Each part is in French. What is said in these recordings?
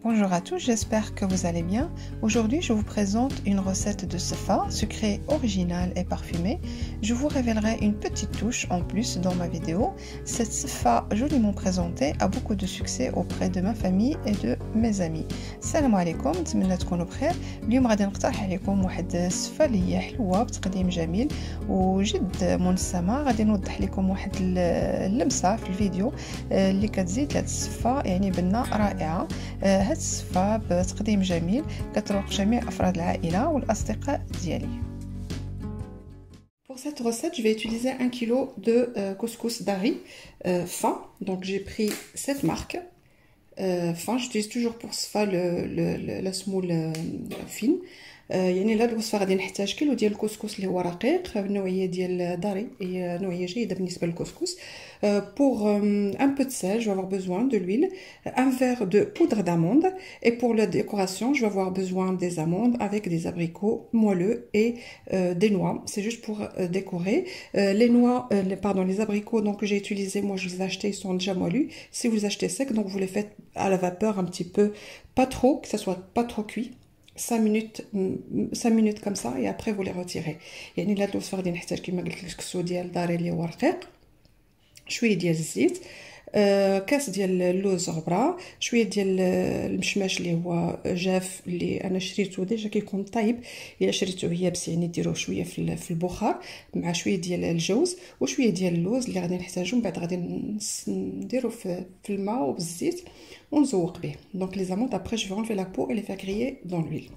Bonjour à tous, j'espère que vous allez bien. Aujourd'hui, je vous présente une recette de sefa, sucré original et parfumé. Je vous révélerai une petite touche en plus dans ma vidéo. Cette sefa joliment présentée a beaucoup de succès auprès de ma famille et de mes amis. Salam alaikum, نتمنى تكونوا بخير. اليوم غادي نقترح عليكم واحد السفا اللي هي حلوه بتقديم جميل وجد منسمه. غادي نوضح لكم واحد اللمسه في الفيديو اللي كتزيد لهاد السفا يعني بنه رائعه. هاد السفا بتقديم جميل كتروق جميع افراد العائله والاصدقاء ديالي. Pour cette recette, je vais utiliser 1 kg de couscous dari fin. Donc j'ai pris cette marque fin. J'utilise toujours pour sefa la semoule fine. يعني لهاد الوصفه غادي نحتاج كيلو ديال الكسكس اللي هو رقيق النوعيه ديال داري، هي نوعيه جيده بالنسبه للكسكس. Pour un peu de sel, je vais avoir besoin de l'huile, un verre de poudre d'amande, et pour la décoration, je vais avoir besoin des amandes avec des abricots moelleux et des noix. C'est juste pour décorer. Les noix, les abricots donc que j'ai utilisés, moi je les ai achetés, ils sont déjà moellus. Si vous les achetez secs, donc vous les faites à la vapeur un petit peu, pas trop, que ça soit pas trop cuit. 5 minutes comme ça et après vous les retirez. يعني لهاد الوصفه غادي نحتاج كما قلت لك الكسكسو ديال داري اللي هو رقيق، شويه ديال الزيت، كاس ديال اللوز غبره، شويه ديال المشماش اللي هو جاف اللي انا شريته ديجا كيكون طيب. الا شريته يابس يعني ديروه شويه في البخار مع شويه ديال الجوز وشويه ديال اللوز اللي غادي نحتاجو. من بعد غادي نديرو في الماء وبالزيت ونزوق به. Donc les amandes après je vais enlever la peau et les faire griller dans l'huile.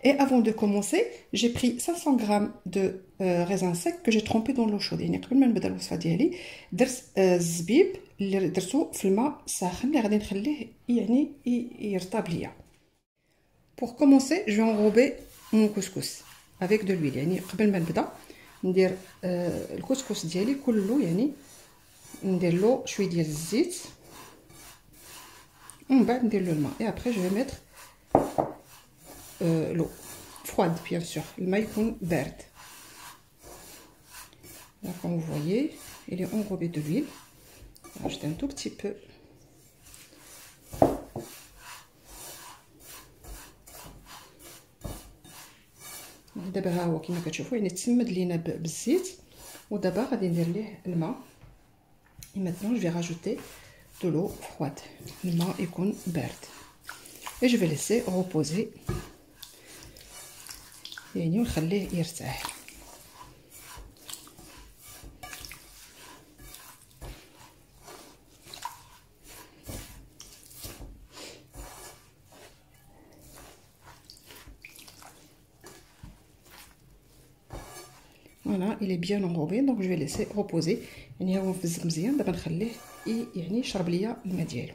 Et avant de commencer, j'ai pris 500 g de raisin sec que j'ai trempé dans l'eau chaude. يعني قبل ما نبدا الوصفه ديالي درت الزبيب اللي درتو في الماء ساخن اللي غادي نخليه يعني يرطب ليا. Pour commencer, je vais enrober mon couscous avec de l'huile. يعني قبل ما نبدا ندير الكسكس ديالي كله، يعني ندير له شويه ديال الزيت ومن بعد ندير له الماء. Et après je vais mettre l'eau froide bien sûr. الماء يكون بارد. Là comme vous voyez, il est enrobé de l'huile. Rajouter un tout petit peu. دابا ها هو كما كتشوفوا يعني تسمد لينا بالزيت، ودابا غادي ندير ليه الماء. Et maintenant je vais rajouter de l'eau froide. الماء يكون بارد. Et je vais laisser reposer يعني ونخليه يرتاح. Voilà, il est bien enrobé, donc je vais laisser reposer. يعني هو مفزق مزيان. دابا نخليه يعني يشرب ليا الماء ديالو.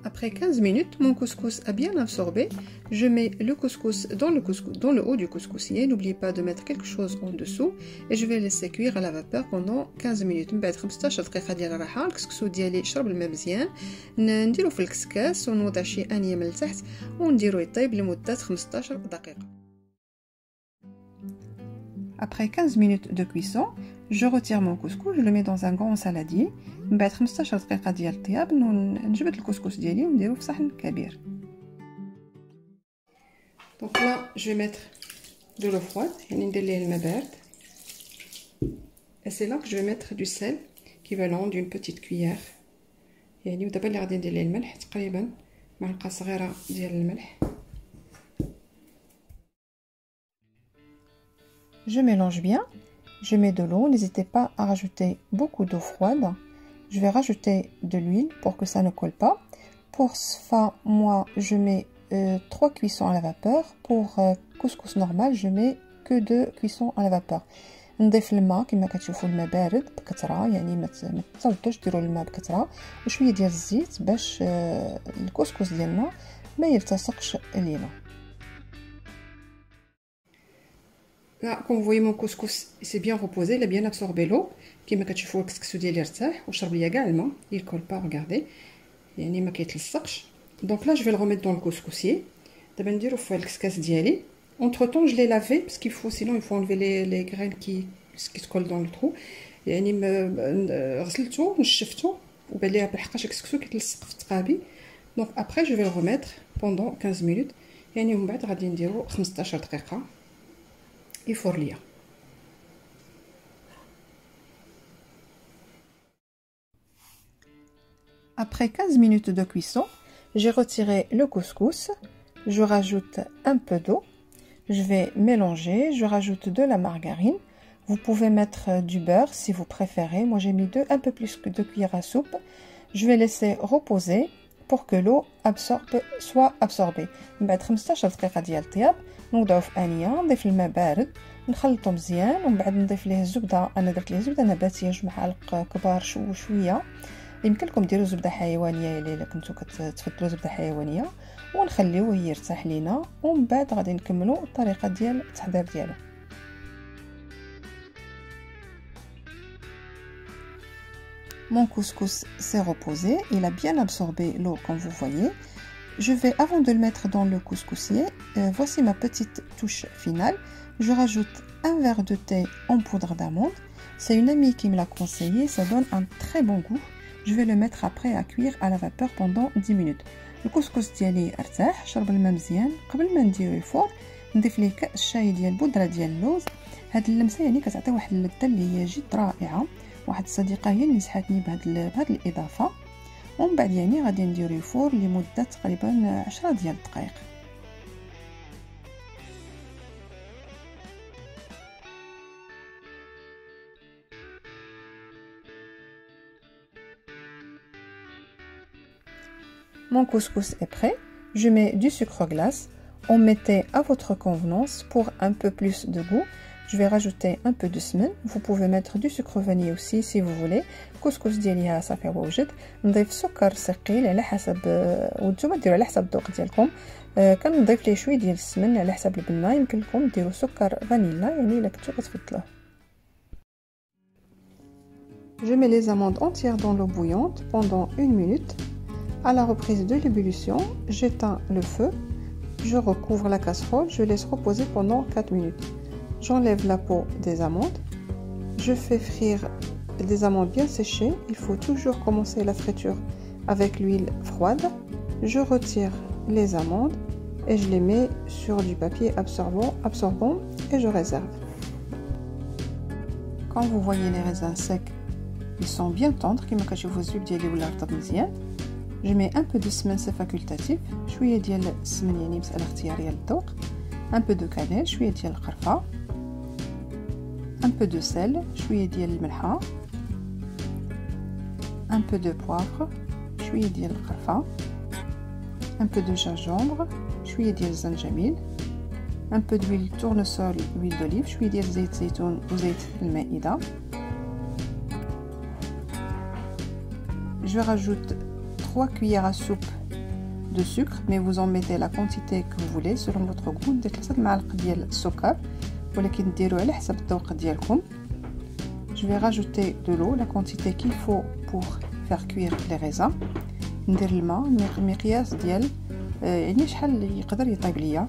Après 15 minutes, mon couscous a bien absorbé. Je mets le couscous dans le haut du couscousier. N'oubliez pas de mettre quelque chose en dessous. Et je vais laisser cuire à la vapeur pendant 15 minutes. من بعد 15 دقيقة ديال الراحة الكسكسو ديالي شرب الماء مزيان. نديرو في الكسكاس ونوضع شي انية من التحت ونديرو يطيب لمدة 15 دقيقة. Après 15 minutes de cuisson, je retire mon couscous, je le mets dans un grand saladier. من بعد 15 دقيقة ديال الطياب نجبد الكسكس ديالي ونديرو في صحن كبير. Donc là, je vais mettre de l'eau froide, يعني ندير ليه الماء بارد. Et c'est là que je vais mettre du sel équivalent d'une petite cuillère. يعني ودابا اللي غادي ندير ليه الملح تقريبا معلقة صغيرة ديال الملح. Je mélange bien, je mets de l'eau, n'hésitez pas à rajouter beaucoup d'eau froide. Je vais rajouter de l'huile pour que ça ne colle pas. Pour sefa, moi je mets 3 cuissons à la vapeur. Pour couscous normal, je mets que 2 cuissons à la vapeur. نضيف الماء كما كتشوفوا الماء بارد بكثره، يعني ما تصوتوش ديروا الماء بكثره، وشويه ديال الزيت باش الكسكس ديالنا ما يلتصقش لينا. Là, comme vous voyez, mon couscous s'est bien reposé, il a bien absorbé l'eau. كما كتشوفوا الكسكسو ديالي يرتاح وشرب ليا كاع الماء. Il colle pas, regardez. يعني ما كيتلصقش. Donc là, je vais le remettre dans le couscousier. دابا نديرو في الكسكاس ديالي. Entre temps, je l'ai lavé parce qu'il faut, sinon il faut enlever les graines qui se collent dans le trou. يعني غسلته نشفته وباللي بالحقاش الكسكسو كيتلصق في التقابي. دونك ابري جو في لو ريميتر بوندون 15 مينوت، يعني ومن بعد غادي نديرو 15 دقيقه يفور ليا. Après 15 minutes de cuisson, j'ai retiré le couscous. Je rajoute un peu d'eau. Je vais mélanger. Je rajoute de la margarine. Vous pouvez mettre du beurre si vous préférez. Moi, j'ai mis un peu plus que 2 cuillères à soupe. Je vais laisser reposer pour que l'eau soit absorbée. بعد 15 دقيقة ديال الطياب نوضعو في آنية، نضيف الماء بارد، نخلطو مزيان، ومن بعد نضيف ليه الزبدة. أنا درت ليه زبدة نباتية 2 معالق كبار شوية. يمكن لكم ديروا زبده حيوانيه الا كنتو كتفضلوا زبده حيوانيه، ونخليوه يرتاح لينا، ومن بعد غادي نكملوا الطريقه ديال التحضير ديالو. Mon couscous s'est reposé, il a bien absorbé l'eau comme vous voyez. Je vais, avant de le mettre dans le couscousier, voici ma petite touche finale. Je rajoute un verre de thé en poudre d'amande. C'est une amie qui me l'a conseillé, ça donne un très bon goût. Je vais le mettre après à cuire à la vapeur pendant 10 minutes. الكسكس ديالي ارتاح، شرب الماء مزيان. قبل ما نديرو الفور نضيف ليه كاس شاي ديال بودره ديال اللوز. هاد اللمسه يعني كتعطي واحد اللذه اللي هي جد رائعه. واحد الصديقه هي اللي نصحتني بهاد الاضافه. ومن بعد يعني غادي نديرو الفور لمده تقريبا 10 ديال الدقائق. Mon couscous est prêt. Je mets du sucre glace. En mettez à votre convenance pour un peu plus de goût. Je vais rajouter un peu de semaine. Vous pouvez mettre du sucre vanille aussi si vous voulez. Couscous ديالي صافي واجد. نضيف سكر ثقيل على حسب وانتم ديروا على حسب الذوق ديالكم. كنضيف ليه شويه ديال السمن على حسب البنه. يمكن لكم ديروا سكر فانيلا يعني الا كنتو كتفضلوه. Je mets les amandes entières dans l'eau bouillante pendant 1 minute. À la reprise de l'ébullition, j'éteins le feu, je recouvre la casserole, je laisse reposer pendant 4 minutes. J'enlève la peau des amandes, je fais frire des amandes bien séchées. Il faut toujours commencer la friture avec l'huile froide. Je retire les amandes et je les mets sur du papier absorbant et je réserve. Quand vous voyez les raisins secs, ils sont bien tendres, كما كتشوفوا الزبده ديالي ولا رطب مزيان. Je mets un peu de semaine, c'est facultatif. شويه ديال السمن يعني مساله اختياريه للذوق. Un peu de cannelle, شويه ديال القرفه. Un peu de sel, شويه ديال الملحه. Un peu de poivre, شويه ديال القرفه. Un peu de gingembre, شويه ديال الزنجبيل. Un peu d'huile tournesol, huile d'olive, شويه ديال زيت زيتون وزيت المائده. Je rajoute 3 cuillères à soupe de sucre, mais vous en mettez la quantité que vous voulez selon votre goût. درت 3 معالق ديال السكر ولكن ديروا على حسب الذوق ديالكم. Je vais rajouter de l'eau, la quantité qu'il faut pour faire cuire les raisins. ندير الماء مقياس ديال يعني شحال يقدر يطيب ليا.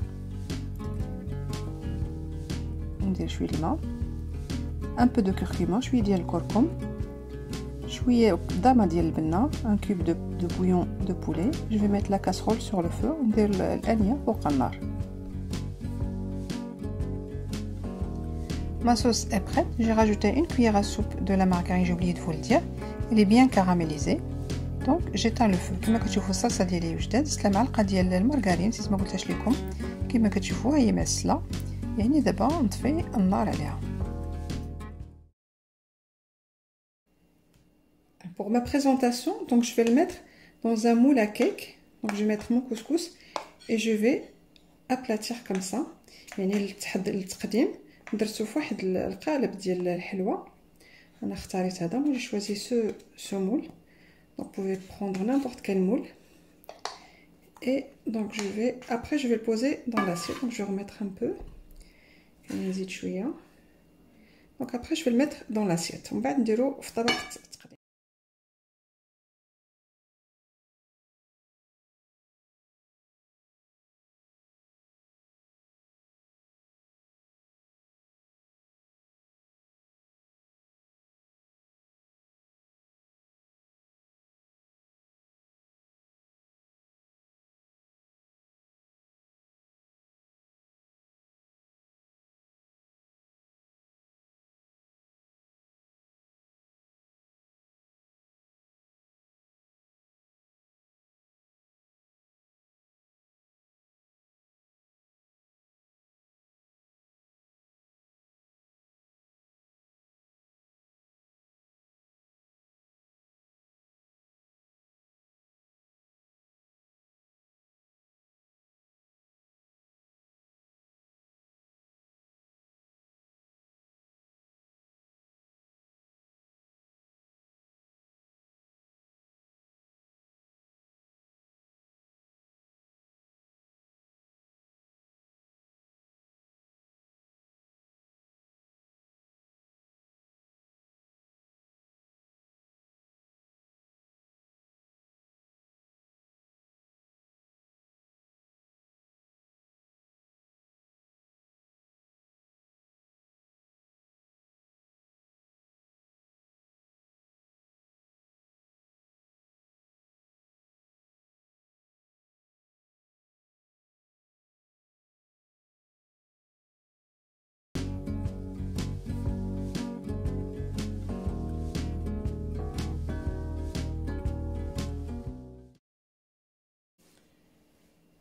ندير شويه الماء. Un peu de curcuma, شويه ديال الكركم. شويه قدامه ديال البنه. Un cube de bouillon de poulet. Je vais mettre la casserole sur le feu وندير الانيه فوق النار. Ma sauce est prête. J'ai rajouté une cuillère à soupe de la margarine, j'ai oublié de vous le dire. Elle est bien caramélisée. Donc j'éteins le feu. كما كتشوفوا الصلصه ديالي وجدات. درت معلقه ديال المارغرين نسيت ما قلتهاش لكم. كما كتشوفوا هي مسله. يعني دابا نطفي النار عليها. Pour ma présentation, donc je vais le mettre dans un moule à cake. Donc je vais mettre mon couscous et je vais aplatir comme ça. يعني التقديم درتو في واحد القالب ديال الحلوه. انا اختاريت هذا. Moi j'ai choisi ce moule. Donc vous pouvez prendre n'importe quel moule. Et donc après je vais le poser dans l'assiette. Donc je vais remettre un peu. Donc après je vais le mettre dans l'assiette. On va نديرو في طبق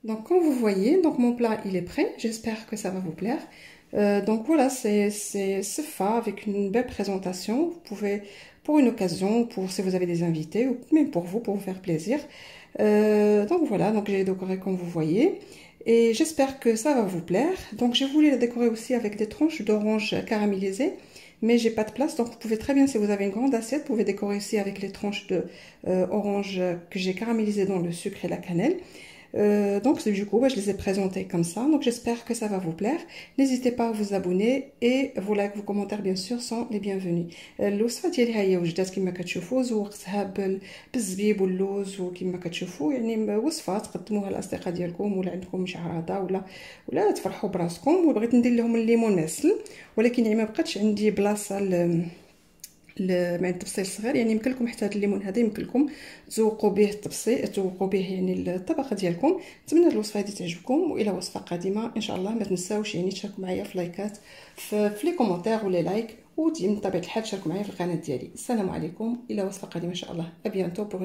Donc, comme vous voyez, donc mon plat il est prêt. J'espère que ça va vous plaire. Donc voilà, c'est fa avec une belle présentation. Vous pouvez, pour une occasion, pour si vous avez des invités, ou même pour vous faire plaisir. Donc voilà, donc j'ai décoré comme vous voyez. Et j'espère que ça va vous plaire. Donc j'ai voulu la décorer aussi avec des tranches d'orange caramélisées. Mais j'ai pas de place, donc vous pouvez très bien, si vous avez une grande assiette, vous pouvez décorer aussi avec les tranches de orange que j'ai caramélisées dans le sucre et la cannelle. Donc du coup, je les ai présentés comme ça. Donc j'espère que ça va vous plaire. N'hésitez pas à vous abonner et vos likes, vos commentaires bien sûr sont les bienvenus. الوصفة ديالي هي وجدات كما كتشوفوا زوقتها بالزبيب واللوز وكما كتشوفوا يعني وصفة تقدموها للاصدقاء ديالكم ولا عندكم شعراضة ولا تفرحوا براسكم. وبغيت ندير لهم الليمون معسل ولكن يعني ما بقاتش عندي بلاصة مع التبصيل الصغير. يعني يمكن لكم حتى هذا الليمون هذا يمكن لكم تذوقوا به التبصيل، تذوقوا به يعني الطبقه ديالكم. نتمنى الوصفه هذه تعجبكم والى وصفه قادمه ان شاء الله. ما تنساوش يعني تشاركوا معايا في لايكات في لي كومونتير ولا لايك، وديما بطبيعه الحال تشاركوا معايا في القناه ديالي. السلام عليكم، الى وصفه قادمه ان شاء الله. ابيانتو بور